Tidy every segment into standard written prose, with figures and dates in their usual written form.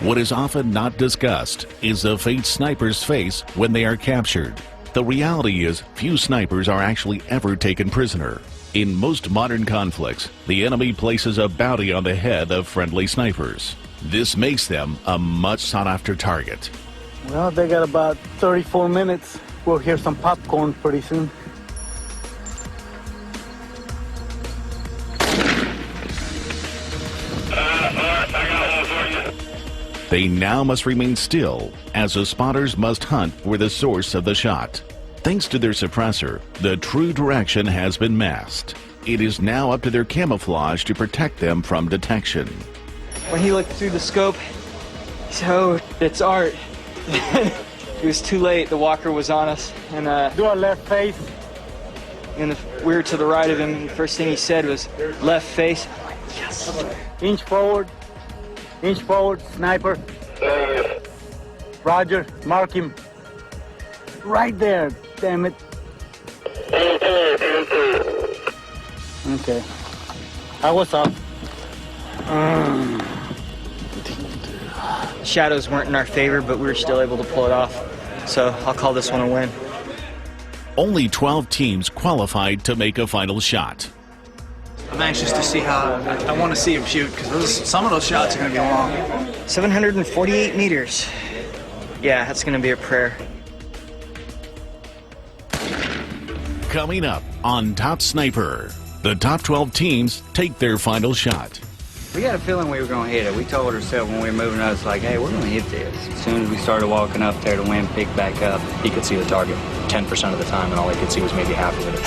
What is often not discussed is the fate snipers face when they are captured. The reality is, few snipers are actually ever taken prisoner. In most modern conflicts, the enemy places a bounty on the head of friendly snipers. This makes them a much sought-after target. Well, they got about 34 minutes. We'll hear some popcorn pretty soon. They now must remain still, as the spotters must hunt for the source of the shot. Thanks to their suppressor, the true direction has been masked. It is now up to their camouflage to protect them from detection. When he looked through the scope, he said, "Oh, it's Art." It was too late. The walker was on us, and Do our left face. and we were to the right of him. And the first thing he said was, "Left face." I'm like, yes. Inch forward, sniper. Roger, mark him. Right there, damn it. Okay. I was up. Shadows weren't in our favor, but we were still able to pull it off. So I'll call this one a win. Only 12 teams qualified to make a final shot. I'm anxious to see how, I want to see him shoot, because some of those shots are going to be long. 748 meters. Yeah, that's going to be a prayer. Coming up on Top Sniper, the top 12 teams take their final shot. We had a feeling we were going to hit it. We told ourselves when we were moving up, it's like, hey, we're going to hit this. As soon as we started walking up there, the wind picked back up. He could see the target 10% of the time, and all he could see was maybe half of it.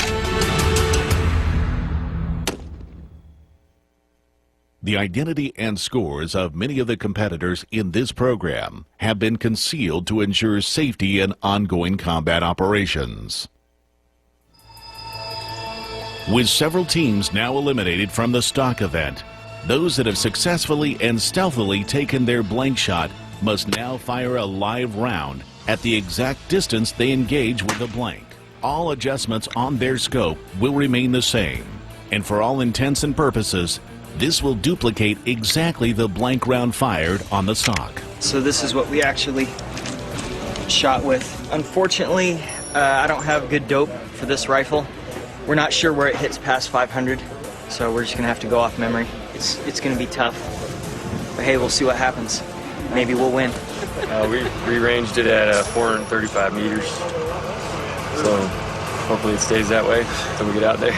The identity and scores of many of the competitors in this program have been concealed to ensure safety in ongoing combat operations. With several teams now eliminated from the stock event, those that have successfully and stealthily taken their blank shot must now fire a live round at the exact distance they engage with the blank. All adjustments on their scope will remain the same, and for all intents and purposes, this will duplicate exactly the blank round fired on the stock. So this is what we actually shot with. Unfortunately, I don't have good dope for this rifle. We're not sure where it hits past 500, so we're just going to have to go off memory. It's going to be tough, but hey, we'll see what happens. Maybe we'll win. We ranged it at 435 meters, so hopefully it stays that way until we get out there.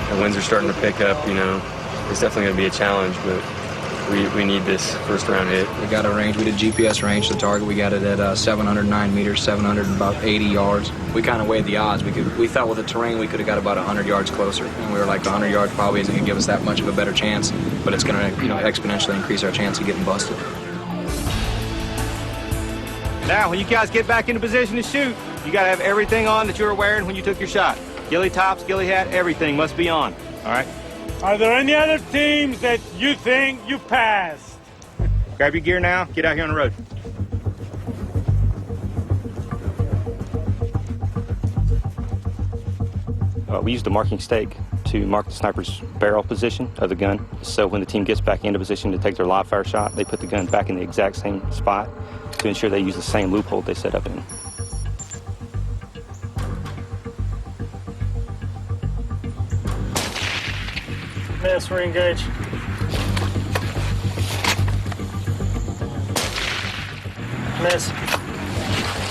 The winds are starting to pick up, you know. It's definitely going to be a challenge, but we need this first round hit. We got a range, we did GPS range the target. We got it at 709 meters, 780 yards. We kind of weighed the odds. We thought with the terrain we could have got about 100 yards closer. And we were like, the 100 yards probably isn't going to give us that much of a better chance, but it's going to, exponentially increase our chance of getting busted. Now, when you guys get back into position to shoot, you got to have everything on that you were wearing when you took your shot. Ghillie tops, ghillie hat, everything must be on, all right? Are there any other teams that you think you passed? Grab your gear now, get out here on the road. We used a marking stake to mark the sniper's barrel position of the gun. So when the team gets back into position to take their live fire shot, they put the gun back in the exact same spot to ensure they use the same loophole they set up in. Miss, re-engage. Miss.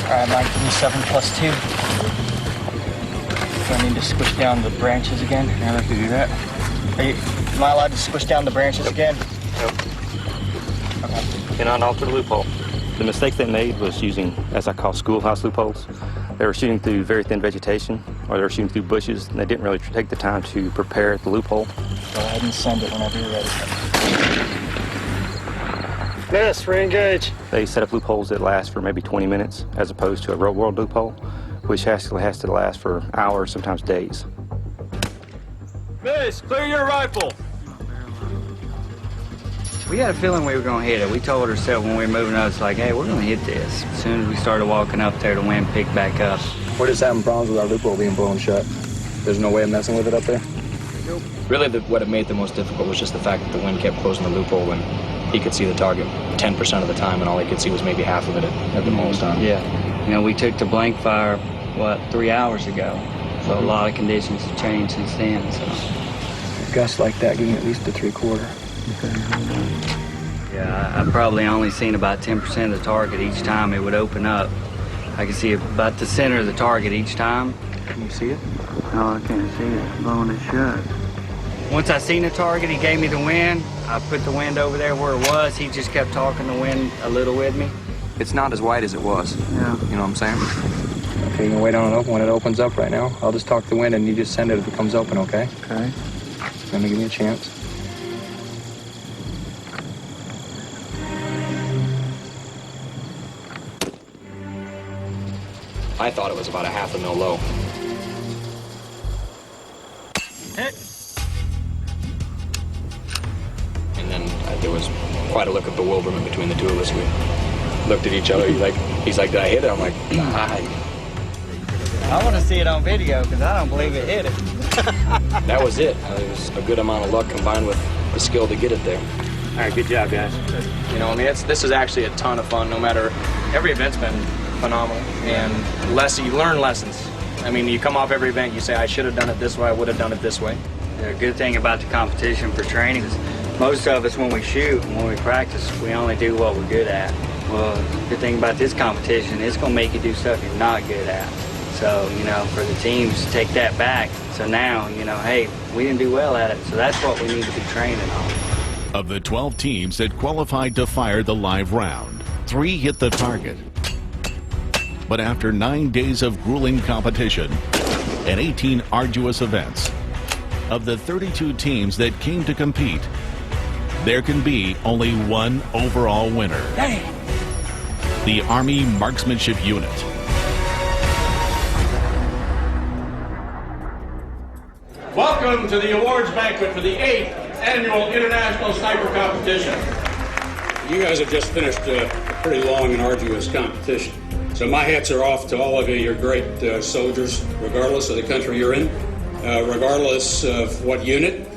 All right, Mike, give me 7 plus 2. Do I need to squish down the branches again? Yeah, let's do that. Am I allowed to squish down the branches again? Yep. Okay. Cannot alter the loophole. The mistake they made was using, as I call, schoolhouse loopholes. They were shooting through very thin vegetation, or they were shooting through bushes, and they didn't really take the time to prepare the loophole. Go ahead and send it whenever you're ready. Miss, re-engage. They set up loopholes that last for maybe 20 minutes, as opposed to a real-world loophole, which actually has to last for hours, sometimes days. Miss, clear your rifle. We had a feeling we were going to hit it. We told ourselves when we were moving up, it's like, hey, we're going to hit this. As soon as we started walking up there, the wind picked back up. We're just having problems with our loophole being blown shut. There's no way of messing with it up there? Really, what it made the most difficult was just the fact that the wind kept closing the loophole, and he could see the target 10% of the time, and all he could see was maybe half of it at the most time. Yeah. You know, we took the blank fire, 3 hours ago. So a lot of conditions have changed since then. So. Gusts like that, give me at least a 3/4. Yeah, I've probably only seen about 10% of the target each time it would open up. I can see about the center of the target each time. Can you see it? No, I can't see it. Blowing it shut. Once I seen the target, he gave me the wind. I put the wind over there where it was. He just kept talking the wind a little with me. It's not as wide as it was. Yeah. You know what I'm saying? Okay, you can wait on it open. When it opens up right now, I'll just talk to the wind and you just send it if it comes open, okay? Okay. Let me give me a chance. I thought it was about a 1/2 mil low. And then there was quite a look of bewilderment between the two of us. We looked at each other. He's like, did I hit it? I'm like, I want to see it on video because I don't believe it hit it. That was it. It was a good amount of luck combined with the skill to get it there. All right, good job, guys. You know, I mean, this is actually a ton of fun. No matter, every event's been phenomenal, and you learn lessons. I mean, you come off every event, you say, I should have done it this way, I would have done it this way. The good thing about the competition for training is most of us, when we shoot and when we practice, we only do what we're good at. Well, the good thing about this competition, it's going to make you do stuff you're not good at. So, you know, for the teams to take that back, so now, you know, hey, we didn't do well at it, so that's what we need to be training on. Of the 12 teams that qualified to fire the live round, 3 hit the target. But after 9 days of grueling competition and 18 arduous events, of the 32 teams that came to compete, there can be only one overall winner. Dang. The Army Marksmanship Unit. Welcome to the awards banquet for the 8th Annual International Sniper Competition. You guys have just finished a pretty long and arduous competition. So my hats are off to all of you. You're great soldiers, regardless of the country you're in, regardless of what unit,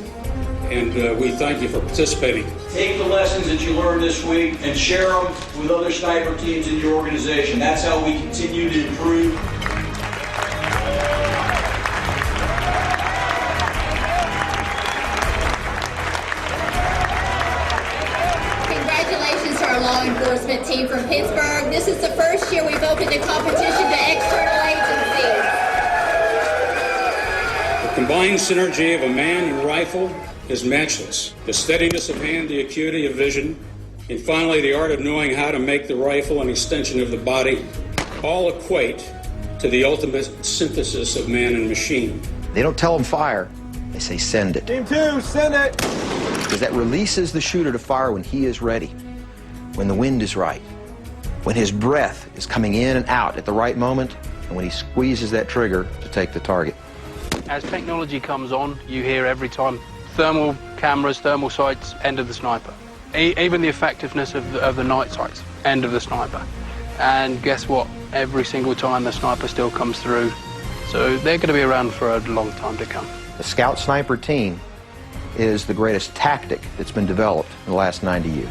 and we thank you for participating. Take the lessons that you learned this week and share them with other sniper teams in your organization. That's how we continue to improve. Congratulations to our law enforcement team from Pittsburgh. This is the first year we've opened the competition to external agencies. The combined synergy of a man and rifle is matchless. The steadiness of hand, the acuity of vision, and finally the art of knowing how to make the rifle an extension of the body all equate to the ultimate synthesis of man and machine. They don't tell them fire, they say send it. Team 2, send it! Because that releases the shooter to fire when he is ready, when the wind is right, when his breath is coming in and out at the right moment, and when he squeezes that trigger to take the target. As technology comes on, you hear every time, thermal cameras, thermal sights, end of the sniper. Even the effectiveness of the night sights, end of the sniper. And guess what? Every single time the sniper still comes through. So they're going to be around for a long time to come. The Scout Sniper team is the greatest tactic that's been developed in the last 90 years.